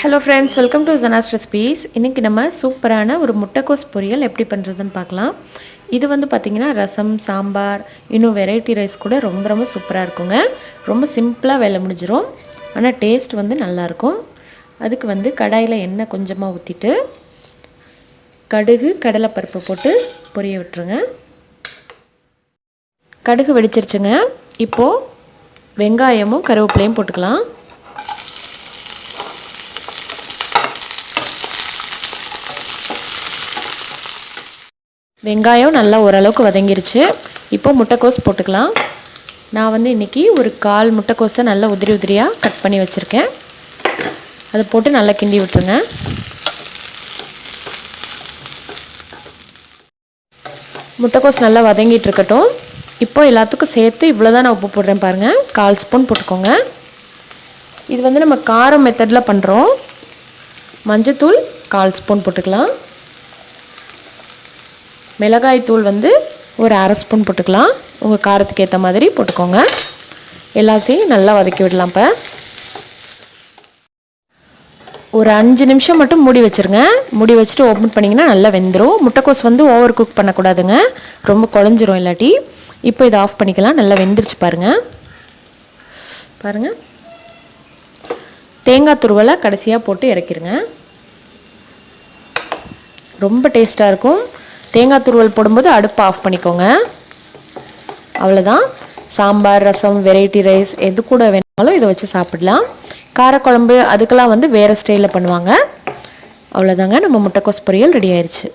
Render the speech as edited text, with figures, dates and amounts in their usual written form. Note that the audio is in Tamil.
Hello friends, welcome to Zana's Recipes. இன்னைக்கு நம்ம சூப்பரான ஒரு முட்டைக்கோஸ் பொரியல் எப்படி பண்றதுன்னு பார்க்கலாம். இது வந்து பாத்தீங்கன்னா ரசம், சாம்பார், இன்னும் வெரைட்டி ரைஸ் கூட ரொம்ப சூப்பரா இருக்குங்க. ரொம்ப சிம்பிளா வேலை முடிஞ்சிரும். ஆனா டேஸ்ட் வந்து நல்லா இருக்கும். அதுக்கு வந்து கடாயில எண்ணெய் கொஞ்சமா ஊத்திட்டு கடுகு, கடலை பருப்பு போட்டு பொரிய விட்டுருங்க. கடுகு வெடிச்சிருச்சுங்க. இப்போ வெங்காயமும் கருவேப்பிலையும் போட்டுக்கலாம். வெங்காயம் நல்லா ஓரளவுக்கு வதங்கிருச்சு. இப்போ முட்டைக்கோஸ் போட்டுக்கலாம். நான் வந்து இன்றைக்கி ஒரு 1/4 முட்டைக்கோஸை நல்லா உதிரியாக கட் பண்ணி வச்சுருக்கேன். அதை போட்டு நல்லா கிண்டி விட்டுருங்க. முட்டைக்கோஸ் நல்லா வதங்கிட்டு இருக்கட்டும். இப்போ எல்லாத்துக்கும் சேர்த்து இவ்வளோ தான் நான் உப்பு போடுறேன் பாருங்கள். 1/4 ஸ்பூன் போட்டுக்கோங்க. இது வந்து நம்ம காரம் மெத்தடில் பண்ணுறோம். மஞ்சத்தூள் 1/4 ஸ்பூன் போட்டுக்கலாம். மிளகாய் தூள் வந்து ஒரு 1/2 ஸ்பூன் போட்டுக்கலாம். உங்கள் காரத்துக்கு ஏற்ற மாதிரி போட்டுக்கோங்க. எல்லாத்தையும் நல்லா வதக்கி விடலாம். இப்போ ஒரு 5 நிமிஷம் மட்டும் மூடி வச்சுருங்க. மூடி வச்சுட்டு ஓப்பன் பண்ணிங்கன்னா நல்லா வெந்துடும். முட்டைக்கோஸ் வந்து ஓவர் குக் பண்ணக்கூடாதுங்க, ரொம்ப குழஞ்சிரும் இல்லாட்டி. இப்போ இதை ஆஃப் பண்ணிக்கலாம். நல்லா வெந்துருச்சு பாருங்கள். தேங்காய் துருவலை கடைசியாக போட்டு இறக்கிடுங்க. ரொம்ப டேஸ்ட்டாக இருக்கும். தேங்காய் துருவல் போடும்போது அடுப்பை ஆஃப் பண்ணிக்கோங்க. அவ்வளோதான். சாம்பார், ரசம், வெரைட்டி ரைஸ் எது கூட வேணாலும் இதை வச்சு சாப்பிடலாம். காரக்குழம்பு அதுக்கெல்லாம் வந்து வேறு ஸ்டைலில் பண்ணுவாங்க. அவ்வளோதாங்க, நம்ம முட்டைக்கோஸ் பொரியல் ரெடி ஆயிடுச்சு.